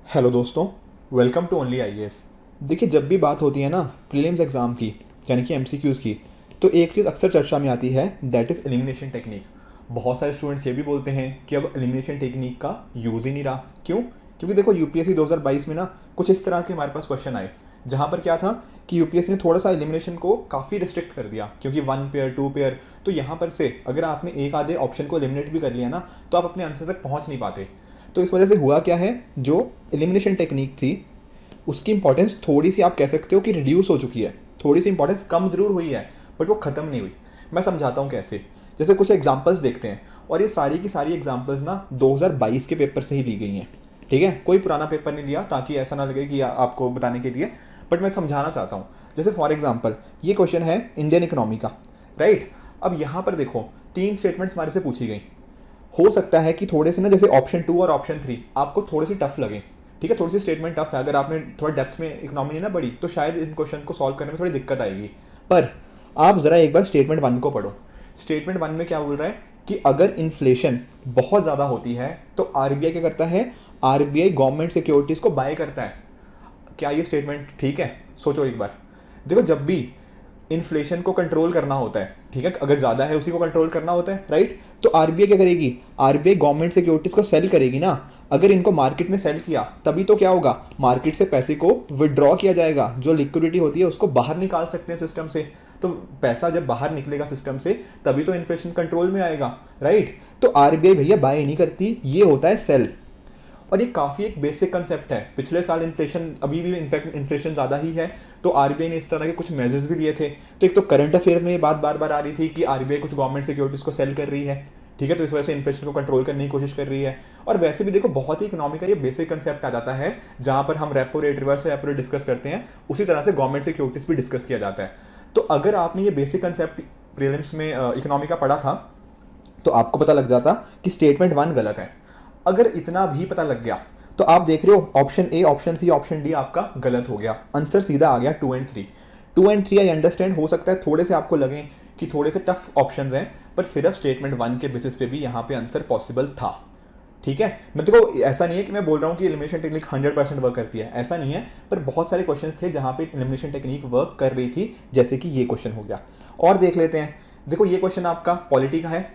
Hello दोस्तों, welcome to only IAS. देखिए, जब भी बात होती है ना प्रीलिम्स एग्ज़ाम की, यानी कि एमसीक्यूज़ की, तो एक चीज़ अक्सर चर्चा में आती है, दैट इज़ एलिमिनेशन टेक्निक। बहुत सारे स्टूडेंट्स ये भी बोलते हैं कि अब एलिमिनेशन टेक्निक का यूज़ ही नहीं रहा। क्यों? क्योंकि देखो, यूपीएससी 2022 में ना कुछ इस तरह के हमारे पास क्वेश्चन आए, जहाँ पर क्या था कि यूपीएससी ने थोड़ा सा एलिमिनेशन को काफ़ी रिस्ट्रिक्ट कर दिया, क्योंकि 1 पेयर 2 पेयर, तो यहाँ पर से अगर आपने एक आधे ऑप्शन को एलिमिनेट भी कर लिया ना, तो आप अपने आंसर तक पहुँच नहीं पाते। तो इस वजह से हुआ क्या है, जो एलिमिनेशन टेक्निक थी उसकी इंपॉर्टेंस थोड़ी सी आप कह सकते हो कि रिड्यूस हो चुकी है। थोड़ी सी इंपॉर्टेंस कम ज़रूर हुई है, बट वो ख़त्म नहीं हुई। मैं समझाता हूँ कैसे। जैसे कुछ एग्जांपल्स देखते हैं, और ये सारी की सारी एग्जांपल्स ना 2022 के पेपर से ही ली गई हैं। ठीक है, कोई पुराना पेपर नहीं लिया ताकि ऐसा ना लगे कि आपको बताने के लिए, बट मैं समझाना चाहता हूँ। जैसे फॉर एग्जाम्पल ये क्वेश्चन है इंडियन इकोनॉमी का, राइट। अब यहाँ पर देखो, 3 स्टेटमेंट्स हमारे से पूछी गई। हो सकता है कि थोड़े से ना, जैसे ऑप्शन 2 और ऑप्शन 3 आपको थोड़ी सी टफ लगे। ठीक है, थोड़ी सी स्टेटमेंट टफ है, अगर आपने थोड़ा डेप्थ में इकोनॉमी नहीं ना पढ़ी तो शायद इन क्वेश्चन को सॉल्व करने में थोड़ी दिक्कत आएगी। पर आप ज़रा एक बार स्टेटमेंट 1 को पढ़ो। स्टेटमेंट 1 में क्या बोल रहा है कि अगर इन्फ्लेशन बहुत ज़्यादा होती है तो आरबीआई क्या करता है, आरबीआई गवर्नमेंट सिक्योरिटीज़ को बाय करता है। क्या ये स्टेटमेंट ठीक है? सोचो एक बार। देखो, जब भी इन्फ्लेशन को कंट्रोल करना होता है, ठीक है, अगर ज़्यादा है उसी को कंट्रोल करना होता है, राइट, तो आरबीआई क्या करेगी, आरबीआई गवर्नमेंट सिक्योरिटीज को सेल करेगी ना। अगर इनको मार्केट में सेल किया तभी तो क्या होगा, मार्केट से पैसे को विड्रॉ किया जाएगा, जो लिक्विडिटी होती है उसको बाहर निकाल सकते हैं सिस्टम से। तो पैसा जब बाहर निकलेगा सिस्टम से तभी तो इन्फ्लेशन कंट्रोल में आएगा, राइट। तो आरबीआई भैया बाय नहीं करती, ये होता है सेल। और ये काफ़ी एक बेसिक कंसेप्ट है। पिछले साल इन्फ्लेशन, अभी भी इनफैक्ट इन्फ्लेशन ज़्यादा ही है, तो आरबीआई ने इस तरह के कुछ मेजर्स भी लिए थे। तो एक तो करंट अफेयर्स में ये बात बार बार आ रही थी कि आरबीआई कुछ गवर्नमेंट सिक्योरिटीज़ को सेल कर रही है, ठीक है, तो इस वजह से इन्फ्लेशन को कंट्रोल करने की कोशिश कर रही है। और वैसे भी देखो, बहुत ही इकोनॉमी का ये बेसिक कंसेप्ट आ जाता है, जहाँ पर हम repo rate, reverse repo rate discuss करते हैं, उसी तरह से गवर्नमेंट सिक्योरिटीज़ भी डिस्कस किया जाता है। तो अगर आपने ये बेसिक कंसेप्ट प्रीलिम्स में इकोनॉमी का पढ़ा था, तो आपको पता लग जाता कि स्टेटमेंट 1 गलत है। अगर इतना भी पता लग गया तो आप देख रहे हो, option A, option C, option D आपका गलत हो गया, आंसर सीधा आ गया 2 एंड 3। 2 एंड 3 आई अंडरस्टैंड, हो सकता है थोड़े से आपको लगे कि थोड़े से टफ ऑप्शंस हैं, पर सिर्फ स्टेटमेंट 1 के बेसिस पे भी यहाँ पे आंसर पॉसिबल था। ठीक है, मैं देखो, ऐसा नहीं है कि मैं बोल रहा हूँ कि एलिमिनेशन टेक्निक 100% वर्क करती है, ऐसा नहीं है, पर बहुत सारे क्वेश्चन थे जहाँ पे एलिमिनेशन टेक्निक वर्क कर रही थी, जैसे कि ये क्वेश्चन हो गया। और देख लेते हैं। देखो, ये क्वेश्चन आपका पॉलिटी का है।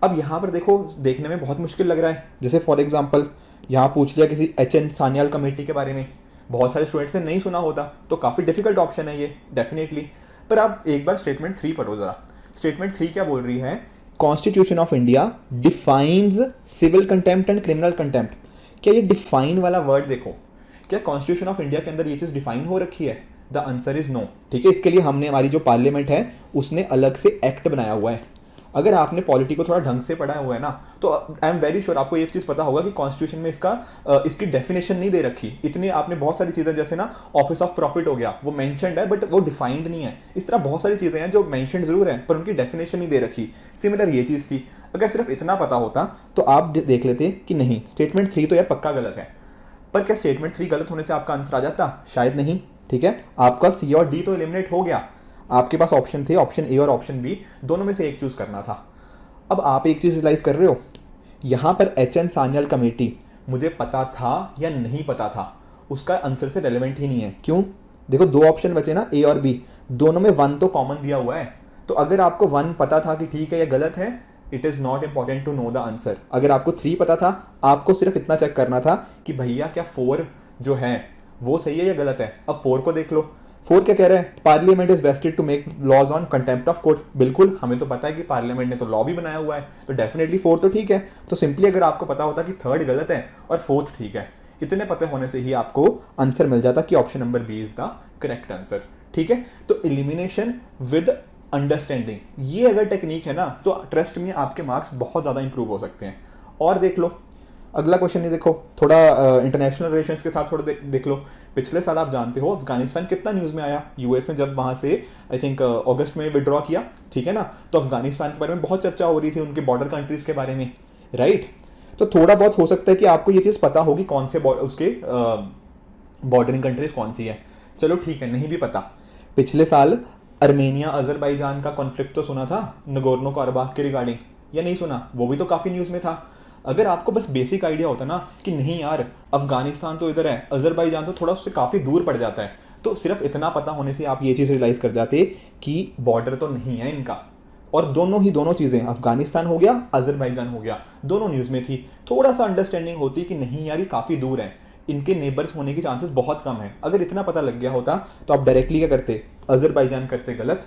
अब यहाँ पर देखो, देखने में बहुत मुश्किल लग रहा है। जैसे फॉर एग्जाम्पल यहाँ पूछ लिया किसी एच.एन. सान्याल कमेटी के बारे में, बहुत सारे स्टूडेंट्स ने नहीं सुना होता, तो काफ़ी डिफिकल्ट ऑप्शन है ये, डेफिनेटली। पर आप एक बार स्टेटमेंट 3 पढ़ो ज़रा। स्टेटमेंट 3 क्या बोल रही है, constitution of India defines civil contempt and criminal contempt. क्या ये डिफाइन वाला वर्ड देखो, क्या कॉन्स्टिट्यूशन ऑफ इंडिया के अंदर ये चीज़ डिफाइन हो रखी है? The answer is no. ठीक है, इसके लिए हमने, हमारी जो पार्लियामेंट है उसने अलग से एक्ट बनाया हुआ है। अगर आपने पॉलिटी को थोड़ा ढंग से पढ़ा हुआ है ना, तो आई एम वेरी श्योर आपको ये चीज़ पता होगा कि कॉन्स्टिट्यूशन में इसकी डेफिनेशन नहीं दे रखी। इतनी आपने बहुत सारी चीज़ें, जैसे ना ऑफिस ऑफ प्रॉफिट हो गया, वो मेंशनड है बट वो डिफाइंड नहीं है। इस तरह बहुत सारी चीज़ें हैं जो मेंशनड जरूर है पर उनकी डेफिनेशन नहीं दे रखी। सिमिलर ये चीज़ थी। अगर सिर्फ इतना पता होता तो आप देख लेते कि नहीं, स्टेटमेंट 3 तो यार पक्का गलत है। पर क्या स्टेटमेंट 3 गलत होने से आपका आंसर आ जाता? शायद नहीं। ठीक है, आपका सी और डी तो एलिमिनेट हो गया। आपके पास ऑप्शन थे, ऑप्शन ए और ऑप्शन बी, दोनों में से एक चूज करना था। अब आप एक चीज़ रियलाइज़ कर रहे हो, यहाँ पर एच.एन. सान्याल कमेटी, मुझे पता था या नहीं पता था, उसका आंसर से रेलेवेंट ही नहीं है। क्यों? देखो, 2 ऑप्शन बचे ना, ए और बी, दोनों में 1 तो कॉमन दिया हुआ है। तो अगर आपको 1 पता था कि ठीक है ये गलत है, it is not important to know the answer. अगर आपको 3 पता था, आपको सिर्फ इतना चेक करना था कि भैया क्या 4 जो है वो सही है या गलत है। अब 4 को देख लो। 4 क्या कह रहा है, parliament is vested to make laws on contempt of court. बिल्कुल, हमें तो पता है कि पार्लियामेंट ने तो लॉ भी बनाया हुआ है, तो डेफिनेटली 4 तो ठीक है। तो सिंपली अगर आपको पता होता कि 3rd गलत है और 4th ठीक है, इतने पते होने से ही आपको आंसर मिल जाता कि option number B is the correct answer. ठीक है, तो एलिमिनेशन विद अंडरस्टैंडिंग, ये अगर टेक्निक है ना, तो ट्रस्ट में आपके मार्क्स बहुत ज़्यादा इंप्रूव हो सकते हैं। और देख लो अगला क्वेश्चन, ये देखो, थोड़ा इंटरनेशनल रिलेशंस के साथ थोड़ा देख लो। पिछले साल आप जानते हो अफगानिस्तान कितना न्यूज़ में आया, यूएस ने जब वहाँ से आई थिंक अगस्त में विड्रॉ किया, ठीक है ना, तो अफगानिस्तान के बारे में बहुत चर्चा हो रही थी, उनके बॉर्डर कंट्रीज़ के बारे में, राइट। तो थोड़ा बहुत हो सकता है कि आपको ये चीज़ पता होगी कौन से उसके बॉर्डरिंग कंट्रीज कौन सी है। चलो ठीक है, नहीं भी पता, पिछले साल अर्मेनिया अजरबैजान का कॉन्फ्लिक्ट तो सुना था, नगोर्नो कराबाख के रिगार्डिंग, या नहीं सुना? वो भी तो काफ़ी न्यूज़ में था। अगर आपको बस बेसिक आइडिया होता ना कि नहीं यार अफगानिस्तान तो इधर है, अजरबैजान तो थोड़ा उससे काफ़ी दूर पड़ जाता है, तो सिर्फ इतना पता होने से आप ये चीज़ रियलाइज़ कर जाते कि बॉर्डर तो नहीं है इनका। और दोनों चीज़ें, अफगानिस्तान हो गया, अजरबैजान हो गया, दोनों न्यूज़ में थी। थोड़ा सा अंडरस्टैंडिंग होती कि नहीं यार ये काफ़ी दूर है, इनके नेबर्स होने की चांसेस बहुत कम है। अगर इतना पता लग गया होता तो आप डायरेक्टली क्या करते, अजरबैजान करते। गलत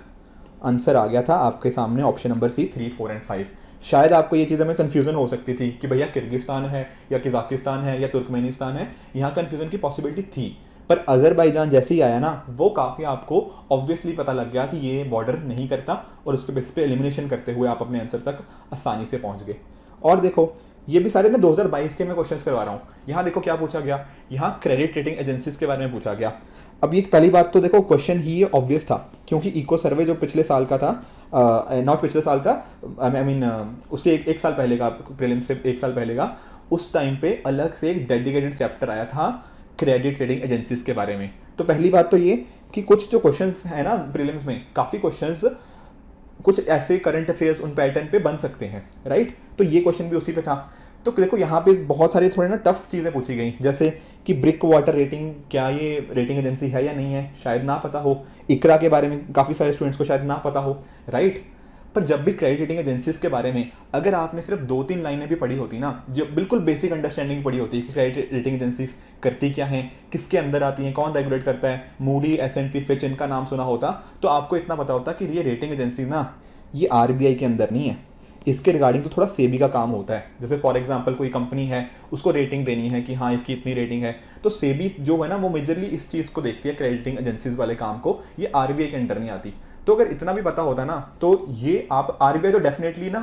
आंसर आ गया था आपके सामने ऑप्शन नंबर सी 3, 4 एंड 5। शायद आपको ये चीज़ में कन्फ्यूजन हो सकती थी कि भैया किर्गिस्तान है या कजाकिस्तान है या तुर्कमेनिस्तान है, यहाँ कन्फ्यूजन की पॉसिबिलिटी थी। पर अजरबैजान जैसे ही आया ना, वो काफ़ी आपको ऑब्वियसली पता लग गया कि ये बॉर्डर नहीं करता, और उसके बेस पे एलिमिनेशन करते हुए आप अपने आंसर तक आसानी से पहुंच गए। और देखो ये भी सारे मैं 2022 के मैं क्वेश्चंस करवा रहा हूँ। यहाँ देखो क्या पूछा गया, यहाँ क्रेडिट रेटिंग एजेंसीज के बारे में पूछा गया। अब ये पहली बात तो देखो क्वेश्चन ही ऑब्वियस था, क्योंकि इको सर्वे जो पिछले साल का था, नॉट पिछले साल का, आई मीन उसके एक साल पहले का, प्रीलिम से एक साल पहले का, उस टाइम पे अलग से एक डेडिकेटेड चैप्टर आया था क्रेडिट रेटिंग एजेंसीज के बारे में। तो पहली बात तो ये कि कुछ जो क्वेश्चंस है ना प्रीलिम्स में, काफ़ी क्वेश्चंस कुछ ऐसे करंट अफेयर्स उन पैटर्न पे बन सकते हैं, राइट। तो ये क्वेश्चन भी उसी पे था। तो देखो यहाँ पे बहुत सारी थोड़ी ना टफ चीज़ें पूछी गई, जैसे कि ब्रिक वाटर रेटिंग, क्या ये रेटिंग एजेंसी है या नहीं है, शायद ना पता हो। इकरा के बारे में काफ़ी सारे स्टूडेंट्स को शायद ना पता हो, राइट। पर जब भी क्रेडिट रेटिंग एजेंसीज के बारे में अगर आपने सिर्फ 2-3 लाइनें भी पढ़ी होती ना, जो बिल्कुल बेसिक अंडरस्टैंडिंग पढ़ी होती है कि क्रेडिट रेटिंग एजेंसीज करती क्या हैं, किसके अंदर आती हैं, कौन रेगुलेट करता है, मूडी, S&P, फिच, इनका नाम सुना होता, तो आपको इतना पता होता कि ये रेटिंग एजेंसी ना ये RBI के अंदर नहीं है। इसके रिगार्डिंग तो थोड़ा सेबी का काम होता है। जैसे फॉर एग्जांपल कोई कंपनी है, उसको रेटिंग देनी है कि हाँ इसकी इतनी रेटिंग है, तो सेबी जो है ना वो मेजरली इस चीज़ को देखती है, क्रेडिटिंग एजेंसीज वाले काम को। ये RBI के अंडर नहीं आती। तो अगर इतना भी पता होता ना, तो ये आप RBI तो डेफिनेटली ना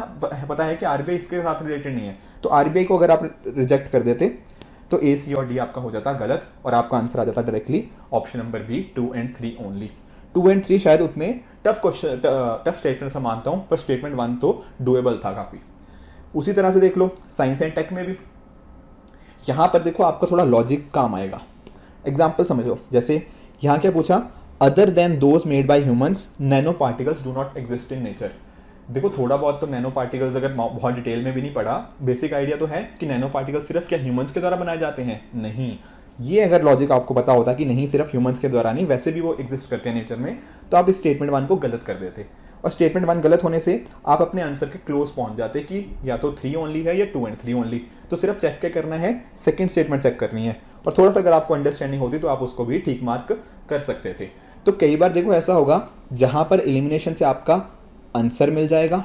पता है कि RBI इसके साथ रिलेटेड नहीं है, तो RBI को अगर आप रिजेक्ट कर देते तो A, C और D आपका हो जाता गलत, और आपका आंसर आ जाता directly option number B, 2 and 3 only. 2 and 3 शायद उतने टफ क्वेश्चन, टफ स्टेटमेंट से मानता हूँ, पर स्टेटमेंट 1 तो डुएबल था काफ़ी। उसी तरह से देख लो साइंस एंड टेक में भी, यहाँ पर देखो आपका थोड़ा लॉजिक काम आएगा। एग्जाम्पल समझो, जैसे यहाँ क्या पूछा, other than those made by humans nano particles do not exist in nature. देखो थोड़ा बहुत तो नैनो पार्टिकल्स, अगर बहुत डिटेल में भी नहीं पढ़ा, बेसिक आइडिया तो है कि नैनो पार्टिकल्स सिर्फ क्या ह्यूमंस के द्वारा बनाए जाते हैं, नहीं। ये अगर लॉजिक आपको पता होता कि नहीं सिर्फ ह्यूमंस के द्वारा नहीं, वैसे भी वो एग्जिस्ट करते हैं नेचर में, तो आप इस स्टेटमेंट 1 को गलत कर देते। और स्टेटमेंट 1 गलत होने से आप अपने आंसर के क्लोज पहुंच जाते कि या तो 3 ओनली है या 2 and 3 ओनली। तो सिर्फ चेक क्या करना है, सेकंड स्टेटमेंट चेक करनी है, और थोड़ा सा अगर आपको अंडरस्टैंडिंग होती तो आप उसको भी ठीक मार्क कर सकते थे। तो कई बार देखो ऐसा होगा जहां पर एलिमिनेशन से आपका आंसर मिल जाएगा,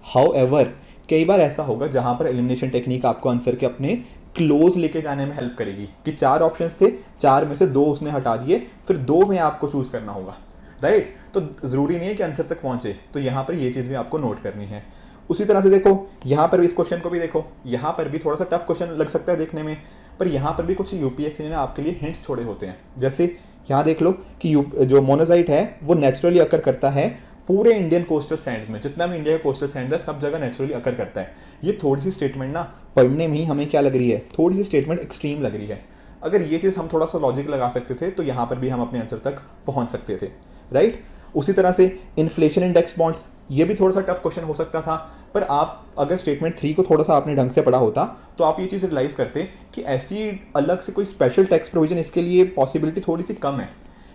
हाउएवर कई बार ऐसा होगा जहां पर एलिमिनेशन टेक्निक आपको आंसर के अपने क्लोज लेके जाने में हेल्प करेगी, कि 4 ऑप्शंस थे, 4 में से 2 उसने हटा दिए, फिर 2 में आपको चूज करना होगा, राइट। तो जरूरी नहीं है कि आंसर तक पहुंचे, तो यहाँ पर ये चीज़ भी आपको नोट करनी है। उसी तरह से देखो यहाँ पर भी, इस क्वेश्चन को भी देखो, यहाँ पर भी थोड़ा सा टफ क्वेश्चन लग सकता है देखने में, पर यहाँ पर भी कुछ यूपीएससी ने आपके लिए हिंट्स छोड़े होते हैं। जैसे यहाँ देख लो कि जो मोनोजाइट है वो नेचुरली अकर करता है पूरे इंडियन कोस्टल सैंड्स में, जितना भी इंडिया का कोस्टल सैंड है सब जगह नेचुरली अकर करता है। ये थोड़ी सी स्टेटमेंट ना पढ़ने में ही हमें क्या लग रही है, थोड़ी सी स्टेटमेंट एक्सट्रीम लग रही है। अगर ये चीज़ हम थोड़ा सा लॉजिक लगा सकते थे तो यहाँ पर भी हम अपने आंसर तक पहुँच सकते थे, राइट। उसी तरह से इन्फ्लेशन इंडेक्स बॉन्ड्स, ये भी थोड़ा सा टफ क्वेश्चन हो सकता था, पर आप अगर स्टेटमेंट 3 को थोड़ा सा आपने ढंग से पढ़ा होता तो आप ये चीज़ रियलाइज़ करते कि ऐसी अलग से कोई स्पेशल टैक्स प्रोविजन इसके लिए पॉसिबिलिटी थोड़ी सी कम है।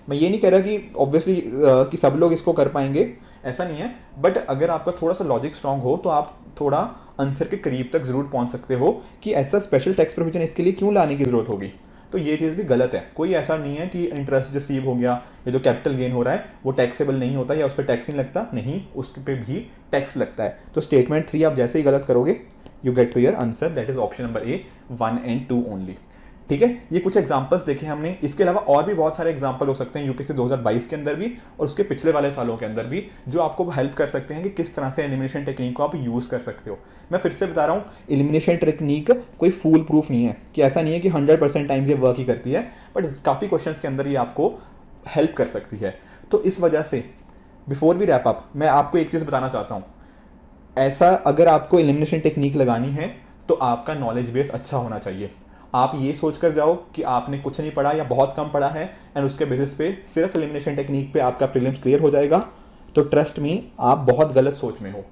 मैं ये नहीं कह रहा कि ऑब्वियसली कि सब लोग इसको कर पाएंगे, ऐसा नहीं है, बट अगर आपका थोड़ा सा लॉजिक स्ट्रांग हो तो आप थोड़ा आंसर के करीब तक जरूर पहुंच सकते हो कि ऐसा स्पेशल टैक्स प्रोविजन इसके लिए क्यों लाने की जरूरत होगी। तो ये चीज़ भी गलत है। कोई ऐसा नहीं है कि इंटरेस्ट रिसीव हो गया या जो कैपिटल गेन हो रहा है वो टैक्सेबल नहीं होता या उस पर टैक्स नहीं लगता, नहीं, उस पर भी टैक्स लगता है। तो स्टेटमेंट 3 आप जैसे ही गलत करोगे, you get to your answer, that is option number A, 1 and 2 only. ठीक है, ये कुछ एग्जांपल्स देखे हमने, इसके अलावा और भी बहुत सारे एग्जांपल हो सकते हैं यूपीएससी 2022 के अंदर भी और उसके पिछले वाले सालों के अंदर भी, जो आपको हेल्प कर सकते हैं कि किस तरह से एलिमिनेशन टेक्निक को आप यूज़ कर सकते हो। मैं फिर से बता रहा हूँ, एलिमिनेशन टेक्निक कोई फूल प्रूफ नहीं है, कि ऐसा नहीं है कि 100% टाइम्स ये वर्क ही करती है, बट काफ़ी क्वेश्चंस के अंदर ये आपको हेल्प कर सकती है। तो इस वजह से बिफोर वी रैप अप मैं आपको एक चीज़ बताना चाहता हूँ, ऐसा अगर आपको एलिमिनेशन टेक्निक लगानी है तो आपका नॉलेज बेस अच्छा होना चाहिए। आप ये सोच कर जाओ कि आपने कुछ नहीं पढ़ा या बहुत कम पढ़ा है एंड उसके बेसिस पे सिर्फ एलिमिनेशन टेक्निक पे आपका प्रीलिम्स क्लियर हो जाएगा, तो ट्रस्ट मी आप बहुत गलत सोच में हो।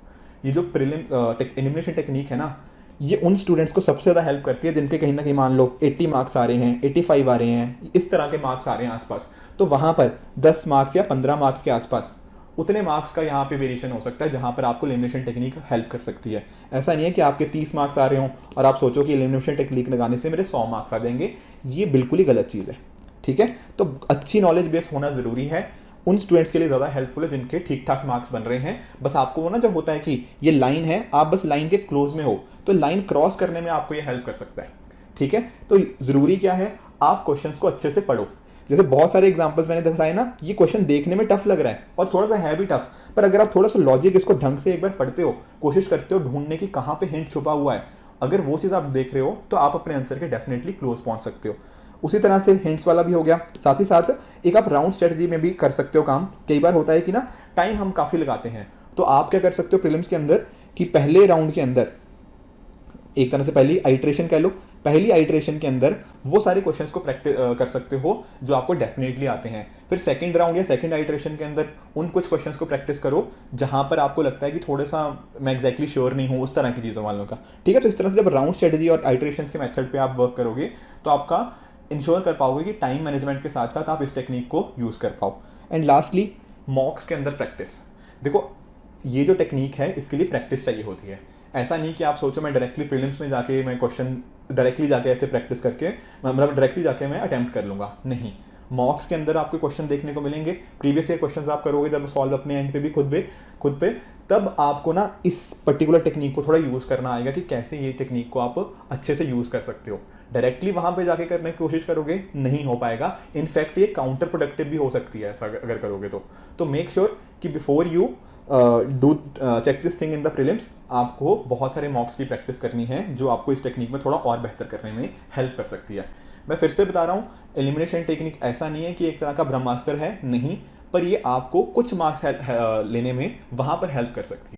ये जो एलिमिनेशन टेक्निक है ना, ये उन स्टूडेंट्स को सबसे ज़्यादा हेल्प करती है जिनके कहीं ना कहीं मान लो 80 मार्क्स आ रहे हैं, 85 आ रहे हैं, इस तरह के मार्क्स आ रहे हैं आसपास। तो वहाँ पर 10 मार्क्स या 15 मार्क्स के आसपास उतने मार्क्स का यहाँ पे वेरिएशन हो सकता है जहाँ पर आपको एलिमिनेशन टेक्निक हेल्प कर सकती है। ऐसा नहीं है कि आपके 30 मार्क्स आ रहे हों और आप सोचो कि एलिमिनेशन टेक्निक लगाने से मेरे 100 मार्क्स आ जाएंगे। ये बिल्कुल ही गलत चीज़ है। ठीक है, तो अच्छी नॉलेज बेस होना ज़रूरी है, उन स्टूडेंट्स के लिए ज़्यादा हेल्पफुल है जिनके ठीक ठाक मार्क्स बन रहे हैं। बस आपको वो ना जब होता है कि ये लाइन है, आप बस लाइन के क्लोज में हो, तो लाइन क्रॉस करने में आपको ये हेल्प कर सकता है। ठीक है, तो ज़रूरी क्या है, आप क्वेश्चंस को अच्छे से पढ़ो। जैसे बहुत सारे एग्जांपल्स मैंने दिखाए ना, ये क्वेश्चन देखने में टफ लग रहा है और थोड़ा सा है भी टफ, पर अगर आप थोड़ा सा लॉजिक इसको ढंग से एक बार पढ़ते हो, कोशिश करते हो ढूंढने की कहाँ पे हिंट छुपा हुआ है, अगर वो चीज़ आप देख रहे हो तो आप अपने आंसर के डेफिनेटली क्लोज पहुंच सकते हो। उसी तरह से हिंट्स वाला भी हो गया। साथ ही साथ एक आप राउंड स्ट्रेटजी में भी कर सकते हो काम। कई बार होता है कि ना टाइम हम काफ़ी लगाते हैं, तो आप क्या कर सकते हो प्रीलिम्स के अंदर कि पहले राउंड के अंदर एक तरह से पहली आइट्रेशन कह लो, पहली आइट्रेशन के अंदर वो सारे क्वेश्चंस को प्रैक्टिस कर सकते हो जो आपको डेफिनेटली आते हैं। फिर सेकंड राउंड या सेकंड आइट्रेशन के अंदर उन कुछ क्वेश्चंस को प्रैक्टिस करो जहां पर आपको लगता है कि थोड़ा सा मैं एग्जैक्टली श्योर नहीं हूँ, उस तरह की चीज़ों वालों का। ठीक है, तो इस तरह से जब राउंड स्ट्रेटजी और आइट्रेशन के मेथड पे आप वर्क करोगे तो आपका इंश्योर कर पाओगे कि टाइम मैनेजमेंट के साथ साथ आप इस टेक्निक को यूज़ कर पाओ। एंड लास्टली मॉक्स के अंदर प्रैक्टिस। देखो ये जो टेक्निक है इसके लिए प्रैक्टिस चाहिए होती है। ऐसा नहीं कि आप सोचो मैं डायरेक्टली प्रीलिम्स में जाके मैं क्वेश्चन डायरेक्टली जाके ऐसे प्रैक्टिस करके मतलब डायरेक्टली जाके मैं अटेम्प्ट कर लूँगा, नहीं। मॉक्स के अंदर आपको क्वेश्चन देखने को मिलेंगे, प्रीवियस ईयर क्वेश्चंस आप करोगे जब सॉल्व अपने एंड पे भी खुद पे, तब आपको ना इस पर्टिकुलर टेक्निक को थोड़ा यूज़ करना आएगा कि कैसे ये टेक्निक को आप अच्छे से यूज़ कर सकते हो। डायरेक्टली वहाँ पे जाके करने की कोशिश करोगे, नहीं हो पाएगा। इनफैक्ट ये काउंटर प्रोडक्टिव भी हो सकती है ऐसा अगर करोगे तो मेक श्योर कि before you do check this thing in the prelims, आपको बहुत सारे मॉक्स की प्रैक्टिस करनी है जो आपको इस टेक्निक में थोड़ा और बेहतर करने में हेल्प कर सकती है। मैं फिर से बता रहा हूँ, एलिमिनेशन टेक्निक ऐसा नहीं है कि एक तरह का ब्रह्मास्त्र है, नहीं, पर ये आपको कुछ मार्क्स लेने में वहाँ पर हेल्प कर सकती है।